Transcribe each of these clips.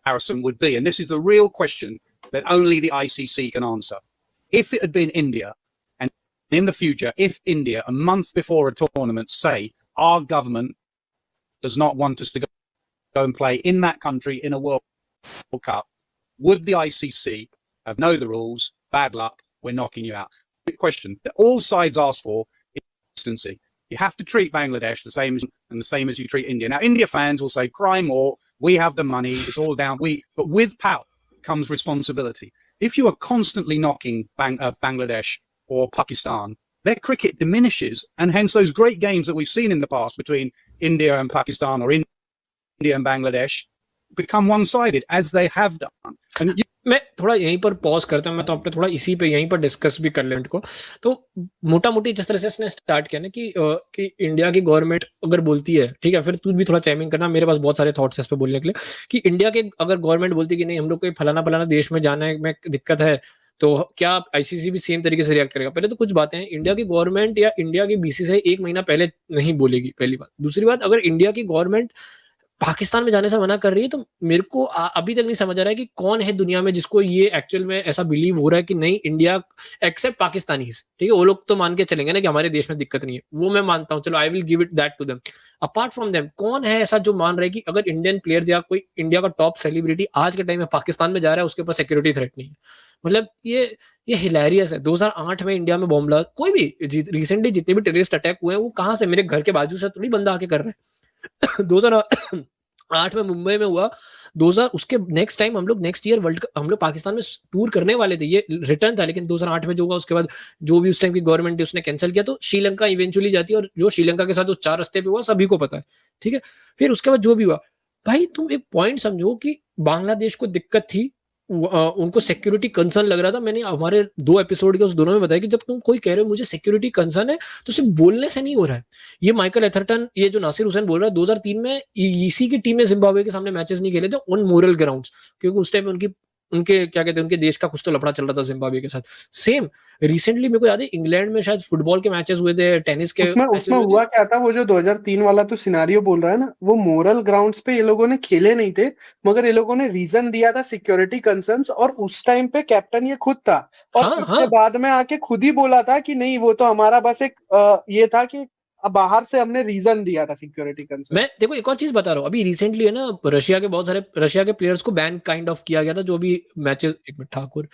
comparison would be, and this is the real question that only the ICC can answer. If it had been India, and in the future, if India, a month before a tournament, say, our government does not want us to go and play in that country in a World Cup, would the ICC have know the rules, bad luck, we're knocking you out? Good question that all sides ask for is consistency. You have to treat Bangladesh the same as you treat India. Now, India fans will say, cry more, we have the money, it's all down. But with power comes responsibility. If you are constantly knocking Bangladesh or Pakistan, their cricket diminishes, and hence those great games that we've seen in the past between India and Pakistan or India and Bangladesh become one-sided, as they have done. And मैं थोड़ा यहीं पर pause करता हूँ, मैं तो अपने थोड़ा इसी पे यहीं पर डिस्कस भी कर लें को। तो मोटा मोटी जिस तरह से इसने स्टार्ट किया ना कि इंडिया की गवर्नमेंट अगर बोलती है, ठीक है, फिर तू भी थोड़ा चाइमिंग करना, मेरे पास बहुत सारे थॉट्स है इस पे बोलने के लिए, कि इंडिया के अगर गवर्नमेंट बोलती है कि नहीं हम लोग को फलाना देश में जाना है, में दिक्कत है, तो क्या आईसीसी भी सेम तरीके से रिएक्ट करेगा? पहले तो कुछ बातें हैं, इंडिया की गवर्नमेंट या इंडिया की बीसीसीआई 1 महीना पहले नहीं बोलेगी, पहली बात। दूसरी बात, अगर इंडिया की गवर्नमेंट पाकिस्तान में जाने से मना कर रही है, तो मेरे को अभी तक नहीं समझ आ रहा है कि कौन है दुनिया में जिसको ये एक्चुअल में ऐसा बिलीव हो रहा है कि नहीं इंडिया एक्सेप्ट पाकिस्तानीज, ठीक है, वो लोग तो मान के चलेंगे ना कि हमारे देश में दिक्कत नहीं है, वो मैं मानता हूँ, चलो I will give it that to them. Apart from them कौन है ऐसा जो मान रहा है कि अगर इंडियन प्लेयर्स या कोई इंडिया का टॉप सेलिब्रिटी आज के टाइम में पाकिस्तान में जा रहा है, उसके ऊपर सिक्योरिटी थ्रेट नहीं है? मतलब ये हिलेरियस है। 2008 में इंडिया में बॉम्ब ब्लास्ट, कोई भी रिसेंटली जितने भी टेररिस्ट अटैक हुए हैं वो कहाँ से, मेरे घर के बाजू से थोड़ी बंदा आके कर रहा है। 2008 में मुंबई में हुआ, 2000 उसके नेक्स्ट टाइम हम लोग नेक्स्ट ईयर वर्ल्ड कप हम लोग पाकिस्तान में टूर करने वाले थे, ये रिटर्न था, लेकिन 2008 में जो हुआ उसके बाद जो भी उस टाइम की गवर्नमेंट ने उसने कैंसिल किया, तो श्रीलंका इवेंचुअली जाती है, और जो श्रीलंका के साथ वो 4 रास्ते पे हुआ सभी को पता है, ठीक है। फिर उसके बाद जो भी हुआ, भाई तुम एक पॉइंट समझो कि बांग्लादेश को दिक्कत थी, उनको सिक्योरिटी कंसर्न लग रहा था। मैंने हमारे 2 एपिसोड के उस दोनों में बताया कि जब तुम कोई कह रहे हो मुझे सिक्योरिटी कंसर्न है, तो सिर्फ बोलने से नहीं हो रहा है। ये माइकल एथरटन, ये जो नासिर हुसैन बोल रहा है, 2003 में इसी की टीम ने जिम्बाब्वे के सामने मैचेस नहीं खेले थे ऑन मोरल ग्राउंड्स, क्योंकि उस टाइम उनके क्या कहते हैं, उनके देश का कुछ तो लफड़ा चल रहा था जिम्बाब्वे के साथ। सेम रिसेंटली मेरे को याद है इंग्लैंड में शायद फुटबॉल के मैचेस हुए थे, टेनिस के उसमें हुआ क्या था, वो जो 2003 वाला तो सिनारियो बोल रहा है ना, वो मोरल ग्राउंड्स पे ये लोगों ने खेले नहीं थे, मगर ये लोगों ने रीजन दिया था सिक्योरिटी कंसर्न्स, और उस टाइम पे कैप्टन ये खुद था, और उसके बाद में आके खुद ही बोला था कि नहीं वो तो हमारा बस एक ये था कि अब बाहर से हमने रीजन दिया था सिक्योरिटी कंसर्न। मैं देखो एक और चीज बता रहा हूँ, अभी रिसेंटली है ना रशिया के प्लेयर्स को बैन काइंड ऑफ किया गया था, जो भी मैचेस, एक मिनट ठाकुर,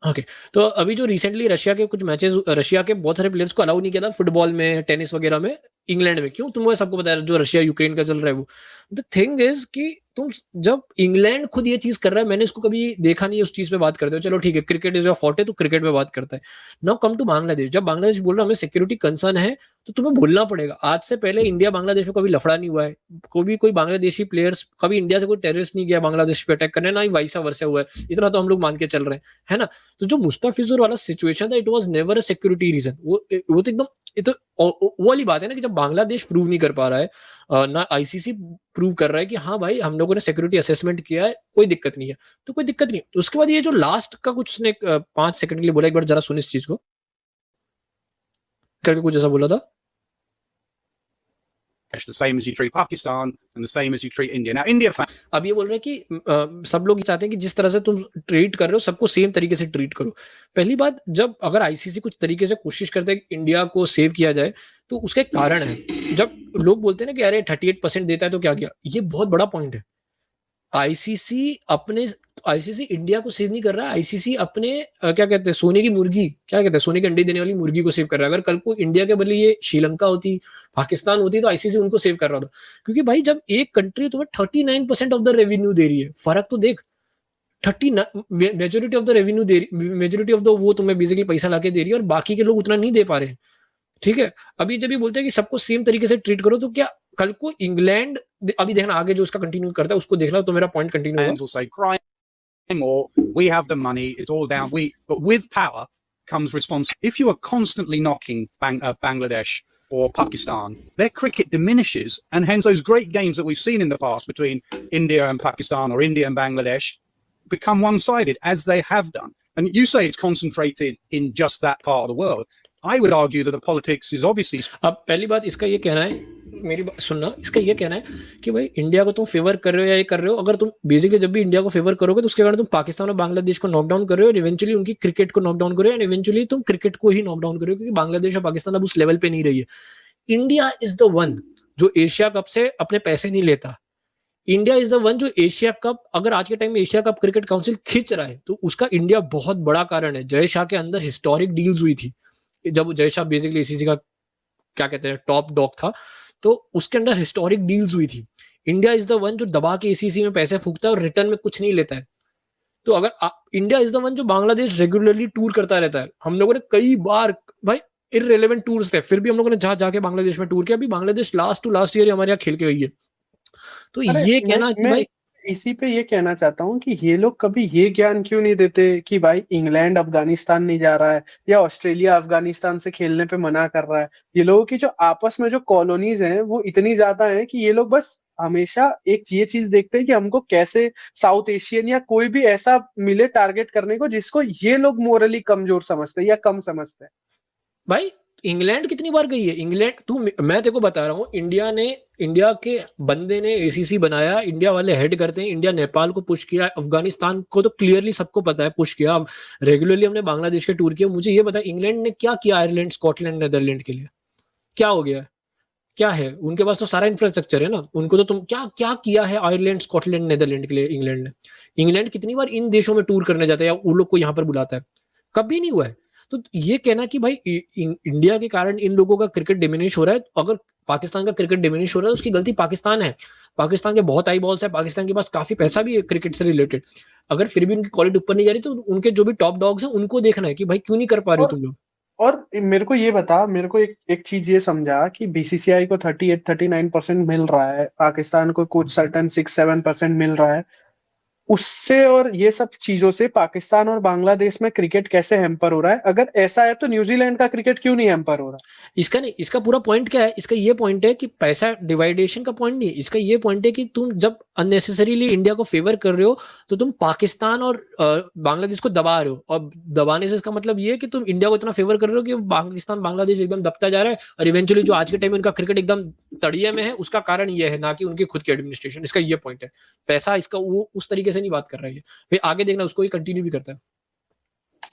ओके, तो अभी जो रिसेंटली रशिया के कुछ मैचेस, रशिया के बहुत सारे प्लेयर्स को अलाउ नहीं किया था फुटबॉल में, टेनिस वगैरह में, इंग्लैंड में। क्यों? तुम सबको पता है जो रशिया यूक्रेन का चल रहा है वो। द थिंग इज कि तुम जब इंग्लैंड खुद ये चीज कर रहा है, मैंने इसको कभी देखा नहीं है उस चीज पे बात करते हो, चलो ठीक है क्रिकेट इज योर फॉर्टे, तो क्रिकेट पे बात करता है। नाउ कम टू बांग्लादेश, जब बांग्लादेश बोल रहा है हमें सिक्योरिटी कंसर्न है, तो तुम्हें बोलना पड़ेगा। आज से पहले इंडिया बांग्लादेश में कभी लफड़ा नहीं हुआ है, कोई बांग्लादेशी प्लेयर्स, कभी इंडिया से कोई टेररिस्ट नहीं गया बांग्लादेश पे अटैक करने, ना ही वाइसा वर्सा हुआ है, इतना तो हम लोग मान के चल रहे हैं, है ना। तो जो मुस्तफिजुर वाला सिचुएशन था, it was never a security reason, वो तो एकदम, ये तो वो वाली बात है ना कि जब बांग्लादेश प्रूव नहीं कर पा रहा है, ना आईसीसी प्रूव कर रहा है कि हाँ भाई हम लोगों ने सिक्योरिटी असेसमेंट किया है, कोई दिक्कत नहीं है, तो कोई दिक्कत नहीं। उसके बाद ये जो लास्ट का कुछ उसने 5 सेकंड के लिए बोला, एक बार जरा सुन इस चीज को करके, कुछ ऐसा बोला था, the same as you treat Pakistan and the same as you treat India. Now India अब ये बोल रहे हैं कि सब लोग ये चाहते हैं कि जिस तरह से तुम ट्रीट कर रहे हो सबको सेम तरीके से ट्रीट करो। पहली बात, जब अगर आईसीसी कुछ तरीके से कोशिश करते हैं कि इंडिया को सेव किया जाए, तो उसका एक कारण है। जब लोग बोलते हैं ना कि अरे 38% देता है तो क्या किया, ये बहुत बड़ा पॉइंट है। आईसीसी इंडिया को सेव नहीं कर रहा है, आईसीसी अपने क्या कहते हैं, सोने की मुर्गी, क्या कहते हैं, सोने के अंडे देने वाली मुर्गी को सेव कर रहा है। अगर कल को इंडिया के बदले ये श्रीलंका होती, पाकिस्तान होती, तो आईसीसी उनको सेव कर रहा था। क्योंकि भाई जब एक कंट्री तुम्हें 39% ऑफ द रेवेन्यू दे रही है, फर्क तो देख, 39 मेजोरिटी ऑफ द रेवेन्यू दे रही, मेजोरिटी ऑफ द वो तुम्हें बेसिकली पैसा लाके दे रही है, और बाकी के लोग उतना नहीं दे पा रहे हैं, ठीक है। अभी जब ये बोलते हैं कि सबको सेम तरीके से ट्रीट करो, तो क्या कल को इंग्लैंड, अभी देखना आगे जो उसका कंटिन्यू करता है उसको देखना, तो मेरा पॉइंट कंटिन्यू होगा। or we have the money, it's all down. But with power comes responsibility. If you are constantly knocking Bangladesh or Pakistan, their cricket diminishes, and hence those great games that we've seen in the past between India and Pakistan or India and Bangladesh become one-sided, as they have done. And you say it's concentrated in just that part of the world. I would argue that the politics is obviously. अब पहली बात इसका ये कहना है मेरी बात सुनना, इसका ये कहना है कि भाई इंडिया को तुम फेवर कर रहे हो या ये कर रहे हो, अगर तुम बेसिकली जब भी इंडिया को फेवर करोगे तो उसके कारण तुम पाकिस्तान और बांग्लादेश को नॉकडाउन कर रहे हो, और इवेंचुअली उनकी क्रिकेट को नॉकडाउन कर रहे हो, एंड इवेंचुअली तुम क्रिकेट को ही नॉकडाउन कर रहे हो, क्योंकि बांग्लादेश और पाकिस्तान अब उस लेवल पे नहीं रही है। इंडिया इज द वन जो एशिया कप से अपने पैसे नहीं लेता। इंडिया इज द वन जो एशिया कप, अगर आज के टाइम में एशिया कप क्रिकेट काउंसिल खींच रहा है तो उसका इंडिया बहुत बड़ा कारण है। जय शाह के अंदर हिस्टोरिक डील्स हुई थी, जब जय शाह बेसिकली एसीसी का क्या कहते हैं टॉप डॉग था, तो उसके अंदर हिस्टोरिक डील्स हुई थी। इंडिया इज द वन जो दबा के एसीसी में पैसे फूकता है और रिटर्न में कुछ नहीं लेता है। तो अगर इंडिया इज द वन जो बांग्लादेश रेगुलरली टूर करता रहता है, हम लोगों ने कई बार भाई इररिलेवेंट टूर्स थे, फिर भी हम लोगों ने जहां जाके बांग्लादेश में टूर किया। अभी Bangladesh last to last year हमारे यहाँ खेल के गई है। तो अरे ये कहना कि मैं भाई इसी पे ये कहना चाहता हूँ कि ये लोग कभी ये ज्ञान क्यों नहीं देते कि भाई इंग्लैंड अफगानिस्तान नहीं जा रहा है या ऑस्ट्रेलिया अफगानिस्तान से खेलने पे मना कर रहा है। ये लोगों की जो आपस में जो कॉलोनीज हैं वो इतनी ज्यादा हैं कि ये लोग बस हमेशा एक ये चीज देखते हैं कि हमको कैसे साउथ एशियन या कोई भी ऐसा मिले टारगेट करने को जिसको ये लोग मोरली कमजोर समझते हैं या कम समझते हैं। भाई इंग्लैंड कितनी बार गई है? इंग्लैंड मैं तेरे को बता रहा हूँ, इंडिया के बंदे ने एसीसी बनाया, इंडिया वाले हेड करते हैं। इंडिया नेपाल को पुश किया, अफगानिस्तान को तो क्लियरली सबको पता है पुश किया। अब रेगुलरली हमने बांग्लादेश के टूर किया। मुझे ये बता इंग्लैंड ने क्या किया आयरलैंड, स्कॉटलैंड, नेदरलैंड के लिए? क्या हो गया? क्या है उनके पास? तो सारा इंफ्रास्ट्रक्चर है ना। उनको तो तुम क्या क्या किया है आयरलैंड, स्कॉटलैंड, नेदरलैंड के लिए इंग्लैंड ने? इंग्लैंड कितनी बार इन देशों में टूर करने जाता है या उन लोग को यहाँ पर बुलाता है? कभी नहीं हुआ है। तो ये कहना कि भाई इंडिया के कारण इन लोगों का क्रिकेट डिमिनिश हो रहा है, अगर पाकिस्तान का क्रिकेट डिमिनिश हो रहा है तो उसकी गलती पाकिस्तान है। पाकिस्तान के बहुत आई बॉल्स है, पाकिस्तान के पास काफी पैसा भी है क्रिकेट से रिलेटेड। अगर फिर भी उनकी क्वालिटी ऊपर नहीं जा रही तो उनके जो भी टॉप डॉग्स हैं उनको देखना है कि भाई क्यों नहीं कर पा रहे हो तुम लोग। और मेरे को ये बता, मेरे को एक चीज ये समझा कि बीसीसीआई को 38-39% मिल रहा है, पाकिस्तान को कुछ सर्टन 6-7% मिल रहा है। उससे और ये सब चीजों से पाकिस्तान और बांग्लादेश में क्रिकेट कैसे हैम्पर हो रहा है? अगर ऐसा है तो न्यूजीलैंड का क्रिकेट क्यों नहीं हैम्पर हो रहा? इसका नहीं, इसका पूरा पॉइंट क्या है? इसका ये पॉइंट है कि पैसा डिवाइडेशन का पॉइंट नहीं। इसका ये पॉइंट है कि तुम जब अननेसेसरीली इंडिया को फेवर कर रहे हो तो तुम पाकिस्तान और बांग्लादेश को दबा रहे हो। और दबाने से इसका मतलब ये है कि तुम इंडिया को इतना फेवर कर रहे हो कि पाकिस्तान बांग्लादेश एकदम दबता जा रहा है, और इवेंचुअली जो आज के टाइम में उनका क्रिकेट एकदम तड़िए में है उसका कारण ये है, ना कि उनकी खुद की एडमिनिस्ट्रेशन। इसका ये पॉइंट है। पैसा इसका वो उस तरीके से नहीं बात कर रहा है। फिर आगे देखना उसको ही कंटिन्यू भी करता है।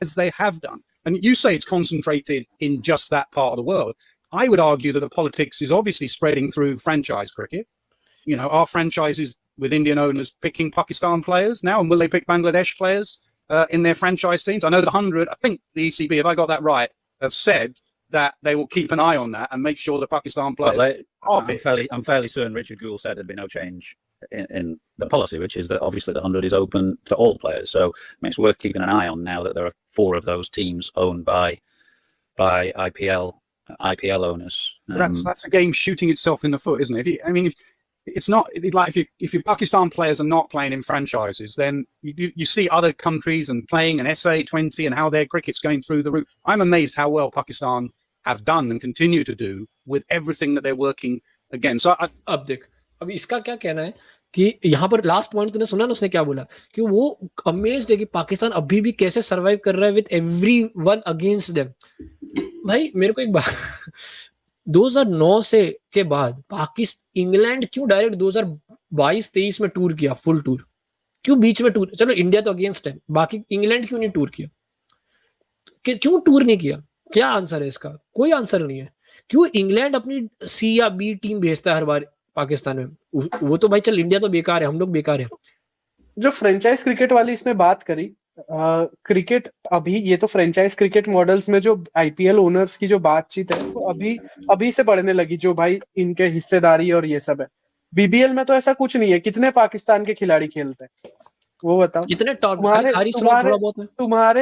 As they have done. And you say it's concentrated in just that part of the world. I would argue that the politics is obviously spreading through franchise cricket. You know, are franchises with Indian owners picking Pakistan players now, and will they pick Bangladesh players in their franchise teams? I know the 100, I think the ECB, if I got that right, have said that they will keep an eye on that and make sure the Pakistan players are picked. I'm fairly certain Richard Gould said there'd be no change in the policy, which is that obviously the 100 is open to all players. So I mean, it's worth keeping an eye on now that there are 4 of those teams owned by IPL owners. That's a game shooting itself in the foot, isn't it? It's not like if your Pakistan players are not playing in franchises, then you see other countries and playing an SA20 and how their cricket's going through the roof. I'm amazed how well Pakistan have done and continue to do with everything that they're working against. So अब देख, अब इसका क्या कहना है कि यहाँ पर लास्ट पॉइंट तूने सुना ना, उसने क्या बोला कि वो अमेज्ड है कि पाकिस्तान अभी भी कैसे सरवाइव कर रहा है विद एवरीवन अगेंस्ट देम। भाई मेरे को एक बात 2009 से के बाद पाकिस्तान इंग्लैंड क्यों डायरेक्ट 2022-23 में टूर किया, फुल टूर? क्यों बीच में टूर? चलो इंडिया तो अगेंस्ट है, बाकी इंग्लैंड क्यों नहीं टूर किया? क्यों टूर नहीं किया? क्या आंसर है इसका? कोई आंसर नहीं है। क्यों इंग्लैंड अपनी सी या बी टीम भेजता है हर बार पाकिस्तान में? वो तो भाई चल इंडिया तो बेकार है, हम लोग बेकार है। जो फ्रेंचाइज क्रिकेट वाली इसने बात करी, क्रिकेट अभी ये तो फ्रेंचाइज क्रिकेट मॉडल्स में जो आईपीएल ओनर्स की जो बातचीत है वो अभी से बढ़ने लगी, जो भाई इनके हिस्सेदारी और ये सब है। बीबीएल में तो ऐसा कुछ नहीं है। कितने पाकिस्तान के खिलाड़ी खेलते हैं वो बताओ? कितने तुम्हारे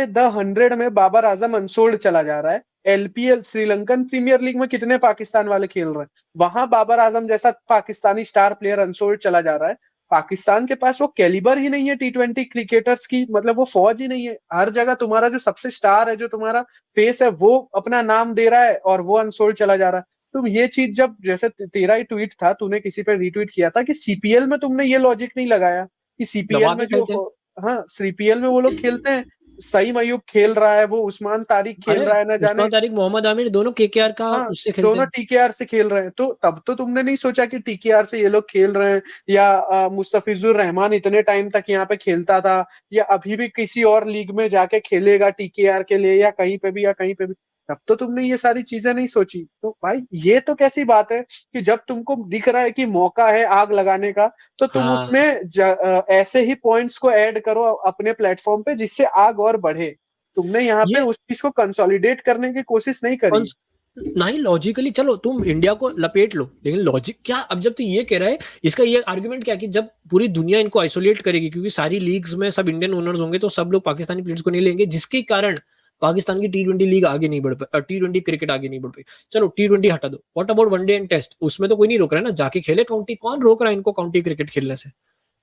द 100 में बाबर आजम अनसोल्ड चला जा रहा है। एलपीएल श्रीलंकन प्रीमियर लीग में कितने पाकिस्तान वाले खेल रहे हैं? वहां बाबर आजम जैसा पाकिस्तानी स्टार प्लेयर अनसोल्ड चला जा रहा है। पाकिस्तान के पास वो कैलिबर ही नहीं है T20 क्रिकेटर्स की, मतलब वो फौज ही नहीं है। हर जगह तुम्हारा जो सबसे स्टार है, जो तुम्हारा फेस है, वो अपना नाम दे रहा है और वो अनसोल्ड चला जा रहा है। तुम ये चीज जब, जैसे तेरा ही ट्वीट था, तूने किसी पे रीट्वीट किया था कि सीपीएल में तुमने ये लॉजिक नहीं लगाया कि सीपीएल में जो, हाँ सीपीएल में वो लोग खेलते हैं सईम अयूब खेल रहा है, वो उस्मान तारिक खेल अरे रहा है, न जाने उस्मान तारिक, मोहम्मद आमिर दोनों केकेआर का हाँ, उससे खेलते दोनों हैं। टीकेआर से खेल रहे हैं। तो तब तो तुमने नहीं सोचा कि टीकेआर से ये लोग खेल रहे हैं, या मुस्तफिजुर रहमान इतने टाइम तक यहाँ पे खेलता था, या अभी भी किसी और लीग में जाके खेलेगा टीकेआर के लिए, या कहीं पे भी, या कहीं पे भी। तब तो तुमने ये सारी चीजें नहीं सोची। तो भाई ये तो कैसी बात है कि जब तुमको दिख रहा है कि मौका है आग लगाने का, तो तुम हाँ, उसमें ऐसे ही पॉइंट्स को ऐड करो अपने प्लेटफॉर्म पे, जिससे आग और बढ़े। तुमने यहाँ पे ये उस चीज को कंसोलिडेट करने की कोशिश नहीं करी। नहीं, लॉजिकली चलो तुम इंडिया को लपेट लो, लेकिन लॉजिक क्या, अब जब तू ये कह रहा है, इसका ये आर्गुमेंट क्या कि जब पूरी दुनिया इनको आइसोलेट करेगी, क्योंकि सारी लीग्स में सब इंडियन ओनर्स होंगे, तो सब लोग पाकिस्तानी प्लेयर्स को नहीं लेंगे, जिसके कारण पाकिस्तान की टी20 लीग आगे नहीं बढ़ पाई, टी20 क्रिकेट आगे नहीं बढ़ पाई। चलो टी20 हटा दो, what about one day and test, उसमें तो कोई नहीं रोक रहा है ना, जाके खेले काउंटी, कौन रोक रहा है इनको काउंटी क्रिकेट खेलने से?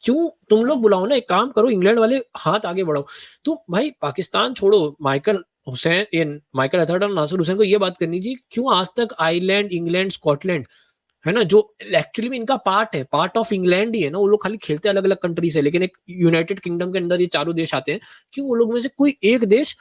क्यों तुम लोग बुलाओ ना, एक काम करो, इंग्लैंड वाले हाथ आगे बढ़ाओ। तो भाई पाकिस्तान छोड़ो, माइकल हुसैन, माइकल अथर्ड और नासिर हुसैन को ये बात करनी चाहिए, क्यों आज तक आयरलैंड, इंग्लैंड, स्कॉटलैंड, है ना, जो एक्चुअली में इनका पार्ट है, पार्ट ऑफ इंग्लैंड ही है ना, वो लोग खाली खेलते अलग अलग कंट्री से, लेकिन एक यूनाइटेड किंगडम के अंदर ये चारों देश आते हैं, क्यों वो लोग में से कोई एक देश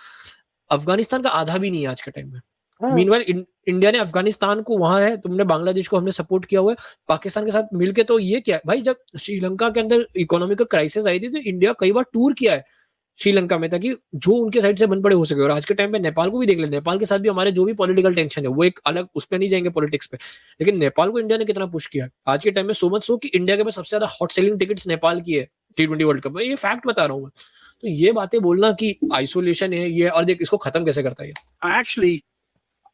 अफगानिस्तान का आधा भी नहीं है आज के टाइम में? हाँ, मीनवाइल इंडिया ने अफगानिस्तान को, वहां है, तुमने बांग्लादेश को, हमने सपोर्ट किया हुआ है पाकिस्तान के साथ मिलके। तो ये क्या है भाई, जब श्रीलंका के अंदर इकोनॉमिक क्राइसिस आई थी, तो इंडिया कई बार टूर किया है श्रीलंका में, ताकि जो उनके साइड से बन पड़े हो सके। और आज के टाइम पे नेपाल को भी देख ले, नेपाल के साथ भी हमारे जो भी पॉलिटिकल टेंशन है, वो एक अलग, उस पर नहीं जाएंगे पॉलिटिक्स पे, लेकिन नेपाल को इंडिया ने कितना पुश किया है आज के टाइम में, सो मच सो कि इंडिया के पास सबसे ज्यादा हॉट सेलिंग टिकट्स नेपाल की है टी20 वर्ल्ड कप में, ये फैक्ट बता रहा हूँ मैं। तो ये बातें बोलना कि आइसोलेशन है ये, और देख इसको खत्म कैसे करता है ये। I actually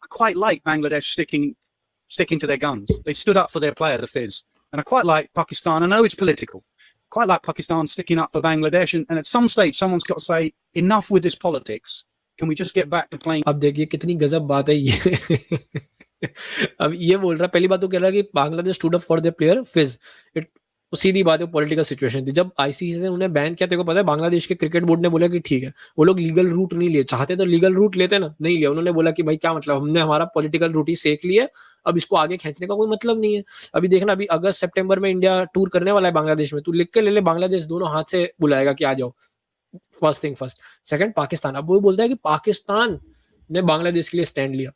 quite like Bangladesh sticking to their guns. They stood up for their player, the Fizz, and I quite like Pakistan. I know it's political. Quite like Pakistan sticking up for Bangladesh, and at some stage, someone's got to say enough with this politics. Can we just get back to playing? अब देखिए कितनी गजब बात है ये। अब ये बोल रहा, पहली बात तो कह रहा है कि Bangladesh stood up for the player फिज, इट सीधी बात है, पॉलिटिकल सिचुएशन थी। जब आईसीसी ने उन्हें बैन किया, तेरे को पता है बांग्लादेश के क्रिकेट बोर्ड ने बोला कि ठीक है, वो लोग लीगल रूट नहीं लिए, चाहते तो लीगल रूट लेते ना, नहीं लिया। उन्होंने बोला कि भाई क्या मतलब, हमने हमारा पॉलिटिकल रूट ही सेक लिया, अब इसको आगे खींचने का कोई मतलब नहीं है। अभी देखना, अभी अगस्त सितंबर में इंडिया टूर करने वाला है बांग्लादेश में, तू लिख के ले ले, बांग्लादेश दोनों हाथ से बुलाएगा कि आ जाओ। First thing first. Second, Pakistan, अब वो बोलता है कि पाकिस्तान ने बांग्लादेश के लिए स्टैंड लिया।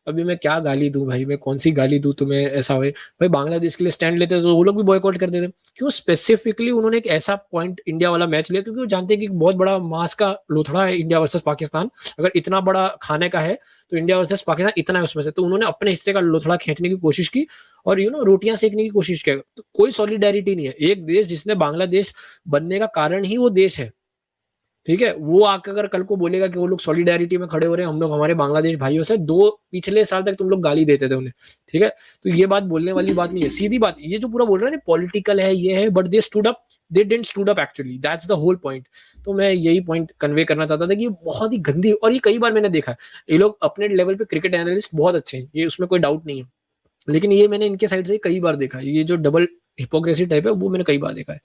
अभी मैं क्या गाली दूं भाई, मैं कौन सी गाली दूं तुम्हें ऐसा हुए? भाई बांग्लादेश के लिए स्टैंड लेते तो वो लोग भी बॉयकॉट कर देते। क्यों स्पेसिफिकली उन्होंने एक ऐसा पॉइंट इंडिया वाला मैच लिया? क्योंकि वो जानते हैं कि बहुत बड़ा मास का लोथड़ा है इंडिया वर्सेस पाकिस्तान। अगर इतना बड़ा खाने का है तो इंडिया वर्सेस पाकिस्तान इतना है उसमें से, तो उन्होंने अपने हिस्से का लोथड़ा खींचने की कोशिश की और रोटियां सेकने की कोशिश की। तो कोई सॉलिडेरिटी नहीं है। एक देश जिसने बांग्लादेश बनने का कारण ही वो देश है, ठीक है, वो आकर अगर कल को बोलेगा कि वो लोग सॉलिडारिटी में खड़े हो रहे हैं, हम लोग हमारे बांग्लादेश भाइयों से, पिछले साल तक तुम लोग गाली देते थे उन्हें, ठीक है, तो ये बात बोलने वाली बात नहीं है। सीधी बात, ये जो पूरा बोल रहा है ना पॉलिटिकल है, ये है, but they stood up, they didn't stood up actually, that's the whole point. तो मैं यही पॉइंट कन्वे करना चाहता था कि बहुत ही गंदी, और ये कई बार मैंने देखा है, ये लोग अपने लेवल पे क्रिकेट एनालिस्ट बहुत अच्छे हैं, ये उसमें कोई डाउट नहीं है, लेकिन ये मैंने इनके साइड से कई बार देखा है, ये जो डबल हिपोक्रेसी टाइप है वो मैंने कई बार देखा है।